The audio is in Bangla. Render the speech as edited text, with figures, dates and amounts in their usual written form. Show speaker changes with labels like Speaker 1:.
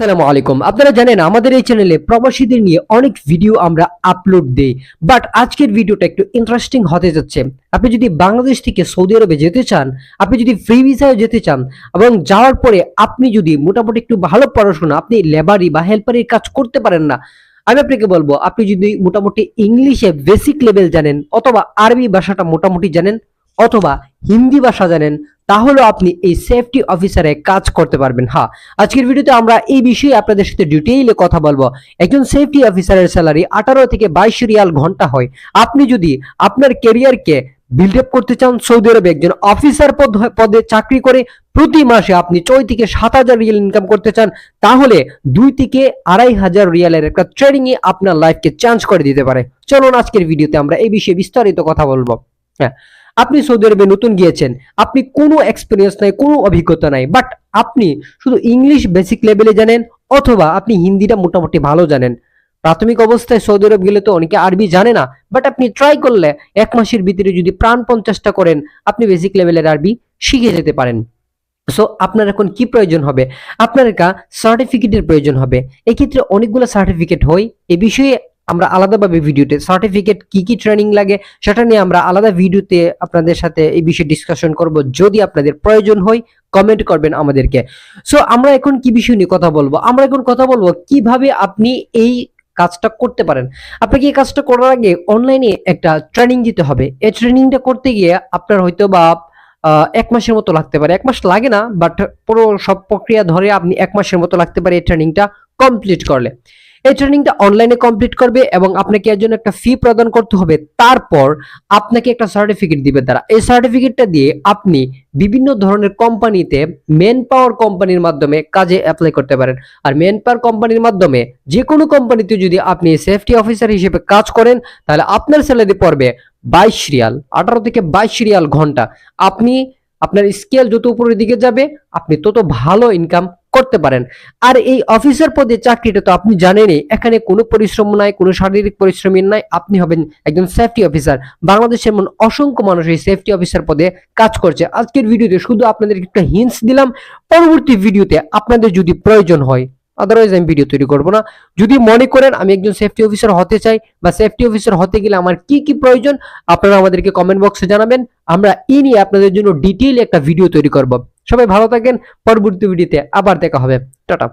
Speaker 1: আসসালামু আলাইকুম। আপনারা জানেন আমাদের এই চ্যানেলে প্রবাসীদের নিয়ে অনেক ভিডিও আমরা আপলোড দেই। বাট আজকের ভিডিওটা একটু ইন্টারেস্টিং হতে যাচ্ছে। আপনি যদি বাংলাদেশ থেকে সৌদি আরবে যেতে চান, আপনি যদি ফ্রি ভিসায় যেতে চান এবং যাওয়ার পরে আপনি যদি মোটামুটি একটু ভালো পড়াশোনা, আপনি লেবারি বা হেল্পারির কাজ করতে পারেন না। আমি আপনাকে বলবো আপনি যদি মোটামুটি ইংলিশে বেসিক লেভেল জানেন অথবা আরবি ভাষাটা মোটামুটি জানেন অথবা হিন্দি ভাষা জানেন তাহলে আপনি এই সেফটি অফিসারে কাজ করতে পারবেন। হ্যাঁ, আজকের ভিডিওতে আমরা এই বিষয়ে আপনাদের সাথে ডিটেইলে কথা বলবো। একজন সেফটি অফিসারের স্যালারি 18 থেকে 22 রিয়াল ঘন্টা হয়। আপনি যদি আপনার ক্যারিয়ারকে বিল্ড আপ করতে চান, সৌদি আরবে একজন অফিসার পদে চাকরি করে প্রতি মাসে আপনি 6 থেকে 7,000 রিয়াল ইনকাম করতে চান, তাহলে 2 থেকে 2,500 রিয়ালের একটা ট্রেনিং এ আপনার লাইফকে চেঞ্জ করে দিতে পারে। চলুন আজকের ভিডিওতে আমরা এই বিষয়ে বিস্তারিত কথা বলবো। হ্যাঁ, আপনি সৌদি আরবে নতুন গিয়েছেন, আপনি কোনো এক্সপিরিয়েন্স নাই, কোনো অভিজ্ঞতা নাই, বাট আপনি শুধু ইংলিশ বেসিক লেভেলে জানেন অথবা আপনি হিন্দিটা মোটামুটি ভালো জানেন। প্রাথমিক অবস্থায় সৌদি আরব গেলে তো অনেকে আরবি জানে না, বাট আপনি ট্রাই করলে 1 মাসের ভিতরে যদি প্রাণপণ চেষ্টা করেন আপনি বেসিক লেভেলের আরবি শিখে যেতে পারেন। সো আপনার এখন কি প্রয়োজন হবে? আপনার একটা সার্টিফিকেটের প্রয়োজন হবে। এক্ষেত্রে অনেকগুলো সার্টিফিকেট হয়, এ বিষয়ে আমরা আলাদাভাবে ভিডিওতে সার্টিফিকেট কি কি ট্রেনিং লাগে সেটা নিয়ে আমরা আলাদা ভিডিওতে আপনাদের সাথে এই বিষয়ে ডিসকাশন করব। যদি আপনাদের প্রয়োজন হয় কমেন্ট করবেন আমাদেরকে। সো আমরা এখন কি বিষয় নিয়ে কথা বলবো? আমরা এখন কথা বলবো কিভাবে আপনি এই কাজটা করতে পারেন। আপনাকে এই কাজটা করার আগে অনলাইনে একটা ট্রেনিং দিতে হবে। এই ট্রেনিংটা করতে গিয়ে আপনার হয়তো বা 1 মাসের মতো লাগতে পারে। 1 মাস লাগে না, বাট পুরো সব প্রক্রিয়া ধরে আপনি 1 মাসের মতো লাগতে পারে এই ট্রেনিংটা কমপ্লিট করলে। এই ট্রেনিংটা অনলাইনে কমপ্লিট করবে এবং আপনাকে এর জন্য একটা ফি প্রদান করতে হবে। তারপর আপনাকে একটা সার্টিফিকেট দিবে তারা। এই সার্টিফিকেটটা দিয়ে আপনি বিভিন্ন ধরনের কোম্পানিতে মেন পাওয়ার কোম্পানির মাধ্যমে কাজে এপ্লাই করতে পারেন। আর মেন পাওয়ার কোম্পানির মাধ্যমে যে কোনো কোম্পানিতে যদি আপনি সেফটি অফিসার হিসেবে কাজ করেন তাহলে আপনার স্যালারি পড়বে 22 রিয়াল, 18 থেকে 22 রিয়াল ঘন্টা। আপনি আপনার স্কেল যত উপরের দিকে যাবে আপনি তত ভালো ইনকাম করতে পারেন। আর এই অফিসার পদে চাকরিটা তো আপনি জানেনই, এখানে কোনো পরিশ্রম নাই, কোনো শারীরিক পরিশ্রম নাই। আপনি হবেন একজন সেফটি অফিসার। বাংলাদেশে এমন অসংখ্য মানুষ এই সেফটি অফিসার পদে কাজ করছে। আজকের ভিডিওতে শুধু আপনাদের একটা হিন্টস দিলাম, পরবর্তী ভিডিওতে আপনাদের যদি প্রয়োজন হয়, আদারওয়াইজ আমি ভিডিও তৈরি করব না। যদি মনে করেন আমি একজন সেফটি অফিসার হতে চাই বা সেফটি অফিসার হতে গেলে আমার কি কি প্রয়োজন, আপনারা আমাদেরকে কমেন্ট বক্সে জানাবেন। আমরা এই নিয়ে আপনাদের জন্য ডিটেইল একটা ভিডিও তৈরি করব। সবাই ভালো থাকেন, পরবর্তী ভিডিওতে আবার দেখা হবে। টাটা।